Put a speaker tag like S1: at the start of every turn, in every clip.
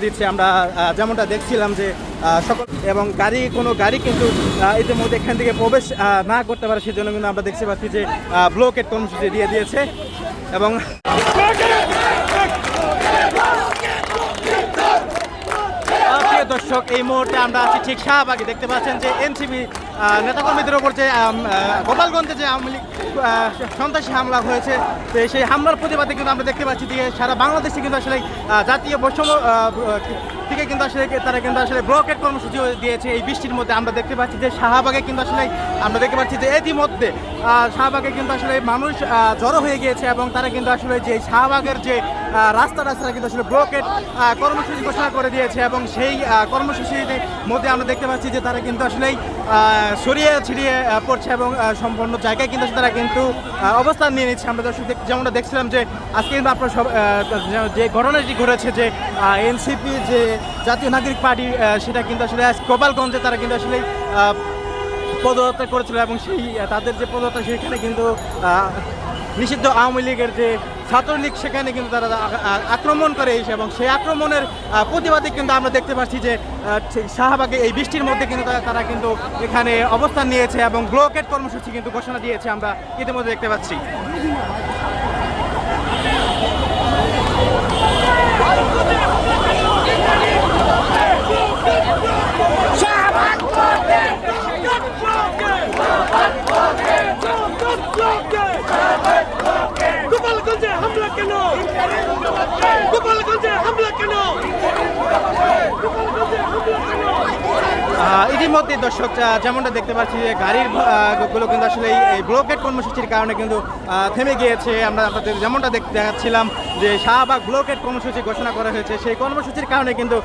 S1: দিচ্ছে আমরা যেমনটা দেখছিলাম যে সকল এবং কোনো গাড়ি কিন্তু ইতিমধ্যে এখান থেকে প্রবেশ না করতে পারে, সেজন্য কিন্তু আমরা দেখতে পাচ্ছি যে ব্লকেড কর্মসূচি দিয়ে দিয়েছে। এবং দর্শক, এই মুহূর্তে আমরা আছি ঠিক শাহবাগে। দেখতে পাচ্ছেন যে এনসিপি নেতাকর্মীদের ওপর যে গোপালগঞ্জে যে আওয়ামী লীগ সন্ত্রাসী হামলা হয়েছে, তো সেই হামলার প্রতিবাদে কিন্তু আমরা দেখতে পাচ্ছি যে সারা বাংলাদেশে কিন্তু আসলে জাতীয় বৈষম্য থেকে কিন্তু আসলে তারা কিন্তু আসলে ব্লকেড কর্মসূচি দিয়েছে এই বৃষ্টির মধ্যে। আমরা দেখতে পাচ্ছি যে শাহবাগে কিন্তু আসলে আমরা দেখতে পাচ্ছি যে ইতিমধ্যে শাহবাগে কিন্তু আসলে মানুষ জড়ো হয়ে গিয়েছে এবং তারা কিন্তু আসলে যে শাহবাগের যে রাস্তাটা কিন্তু আসলে ব্লকেড কর্মসূচি ঘোষণা করে দিয়েছে এবং সেই কর্মসূচির মধ্যে আমরা দেখতে পাচ্ছি যে তারা কিন্তু আসলেই ছড়িয়ে ছিড়িয়ে পড়ছে এবং সম্পূর্ণ জায়গায় কিন্তু তারা কিন্তু অবস্থান নিয়ে নিচ্ছে। আমরা দর্শক যেমনটা দেখছিলাম যে আজকে কিন্তু আপনার সব যে ঘটনাটি ঘটেছে যে এনসিপি যে জাতীয় নাগরিক পার্টি সেটা কিন্তু আসলে গোপালগঞ্জে তারা কিন্তু আসলে পদযাত্রা করেছিল এবং সেই তাদের যে পদযাত্রা সেখানে কিন্তু নিষিদ্ধ আওয়ামী লীগের যে ছাত্রলীগ সেখানে কিন্তু তারা আক্রমণ করে এসে এবং সেই আক্রমণের প্রতিবাদে কিন্তু আমরা দেখতে পাচ্ছি যে শাহবাগে এই বৃষ্টির মধ্যে কিন্তু তারা কিন্তু এখানে অবস্থান নিয়েছে এবং ব্লকেড কর্মসূচি কিন্তু ঘোষণা দিয়েছে আমরা ইতিমধ্যে দেখতে পাচ্ছি।
S2: গোপালগঞ্জে হামলা কেন? গোপালগঞ্জে হামলা কেন?
S1: ইতিমধ্যে দর্শক যেমনটা দেখতে পাচ্ছি যে গাড়ির গুলো কিন্তু আসলে এই ব্লকেড কর্মসূচির কারণে কিন্তু থেমে গিয়েছে। আমরা আপনাদের যেমনটা দেখাচ্ছিলাম যে শাহবাগ ব্লকেড কর্মসূচি ঘোষণা করা হয়েছে, সেই কর্মসূচির কারণে কিন্তু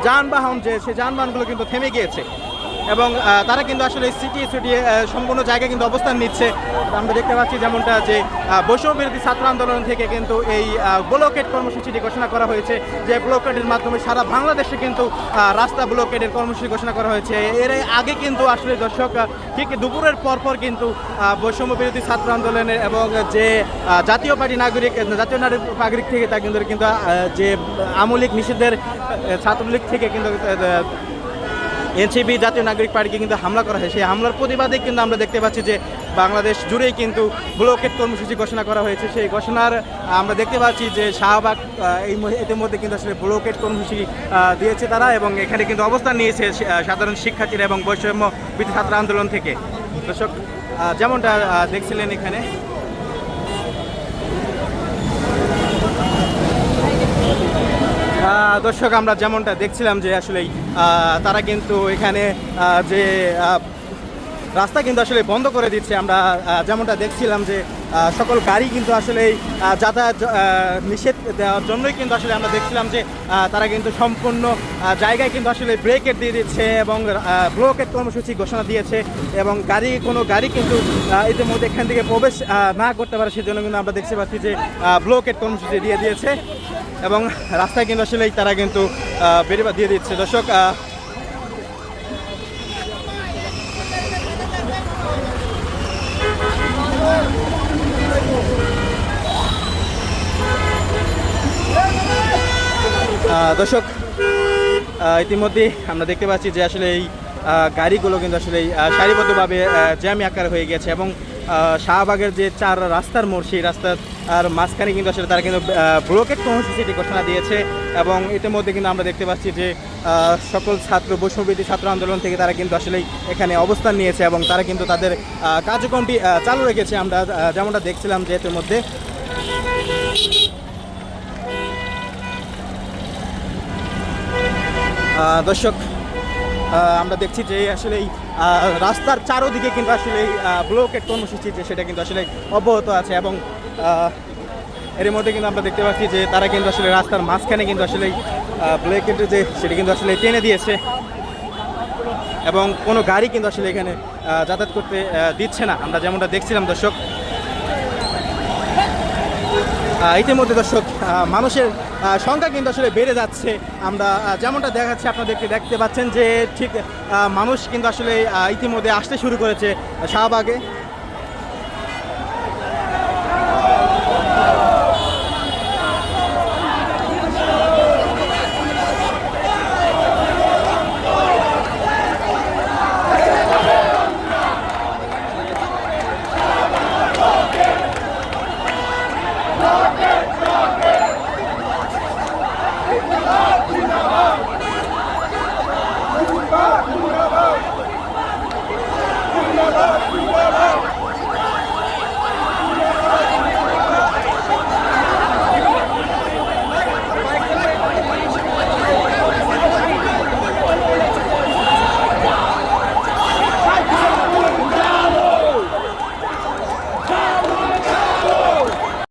S1: যানবাহন সেই যানবাহনগুলো কিন্তু থেমে গিয়েছে এবং তারা কিন্তু আসলে সিটি সম্পূর্ণ জায়গায় কিন্তু অবস্থান নিচ্ছে। আমরা দেখতে পাচ্ছি যেমনটা যে বৈষম্য বিরোধী ছাত্র আন্দোলন থেকে কিন্তু এই ব্লকেড কর্মসূচিটি ঘোষণা করা হয়েছে, যে ব্লকেডের মাধ্যমে সারা বাংলাদেশে কিন্তু রাস্তা ব্লকেডের কর্মসূচি ঘোষণা করা হয়েছে। এর আগে কিন্তু আসলে দর্শক ঠিক দুপুরের পরপর কিন্তু বৈষম্য বিরোধী ছাত্র আন্দোলনের এবং যে জাতীয় নাগরিক থেকে তা কিন্তু যে আওয়ামী লীগ নিষিদ্ধের ছাত্রলীগ থেকে কিন্তু এনসিপি জাতীয় নাগরিক পার্টিকে কিন্তু হামলা করা হয়। সেই হামলার প্রতিবাদে কিন্তু আমরা দেখতে পাচ্ছি যে বাংলাদেশ জুড়েই কিন্তু ব্লকেড কর্মসূচি ঘোষণা করা হয়েছে। সেই ঘোষণার আমরা দেখতে পাচ্ছি যে শাহবাগ ইতিমধ্যে কিন্তু আসলে ব্লকেড কর্মসূচি দিয়েছে তারা এবং এখানে কিন্তু অবস্থান নিয়েছে সাধারণ শিক্ষার্থীরা এবং বৈষম্য বিরোধী ছাত্র আন্দোলন থেকে। দর্শক যেমনটা দেখছিলেন এখানে দর্শক আমরা যেমনটা দেখছিলাম যে আসলে তারা কিন্তু এখানে যে রাস্তা কিন্তু আসলে বন্ধ করে দিচ্ছে। আমরা যেমনটা দেখছিলাম যে সকল গাড়ি কিন্তু আসলে যাতায়াত নিষেধ দেওয়ার জন্যই কিন্তু আসলে আমরা দেখছিলাম যে তারা কিন্তু সম্পূর্ণ জায়গায় কিন্তু আসলে ব্রেকেট দিয়ে দিচ্ছে এবং ব্লকেড কর্মসূচি ঘোষণা দিয়েছে এবং কোনো গাড়ি কিন্তু ইতিমধ্যে এখান থেকে প্রবেশ না করতে পারে, সেজন্য কিন্তু আমরা দেখতে পাচ্ছি যে ব্লকেড কর্মসূচি দিয়ে দিয়েছে এবং রাস্তায় কিন্তু আসলে তারা কিন্তু বেরিয়ে দিয়ে দিচ্ছে। দর্শক ইতিমধ্যে আমরা দেখতে পাচ্ছি যে আসলে এই গাড়িগুলো কিন্তু আসলে সারিবদ্ধভাবে জ্যাম আকার হয়ে গেছে এবং শাহবাগের যে 4 রাস্তার মোড়, সেই রাস্তার মাঝখানে কিন্তু আসলে তারা কিন্তু ব্লকেড কর্মসূচিটি ঘোষণা দিয়েছে এবং ইতিমধ্যে কিন্তু আমরা দেখতে পাচ্ছি যে সকল বৈষম্যবিরোধী ছাত্র আন্দোলন থেকে তারা কিন্তু আসলে এখানে অবস্থান নিয়েছে এবং তারা কিন্তু তাদের কার্যক্রমটি চালু রেখেছে। আমরা যেমনটা দেখছিলাম যে ইতিমধ্যে দর্শক আমরা দেখছি যে আসলে রাস্তার চারোদিকে কিন্তু আসলে ব্লকেড কর্মসূচি যে সেটা কিন্তু আসলে অব্যাহত আছে এবং এর মধ্যে কিন্তু আমরা দেখতে পাচ্ছি যে তারা কিন্তু আসলে রাস্তার মাঝখানে কিন্তু আসলে ব্লকেড যে সেটা কিন্তু আসলে টেনে দিয়েছে এবং কোনো গাড়ি কিন্তু আসলে এখানে যাতায়াত করতে দিচ্ছে না। আমরা যেমনটা দেখছিলাম দর্শক ইতিমধ্যে দর্শক মানুষের সংখ্যা কিন্তু আসলে বেড়ে যাচ্ছে। আমরা যেমনটা দেখাচ্ছি আপনাদেরকে দেখতে পাচ্ছেন যে ঠিক মানুষ কিন্তু আসলে ইতিমধ্যে আসতে শুরু করেছে শাহবাগে।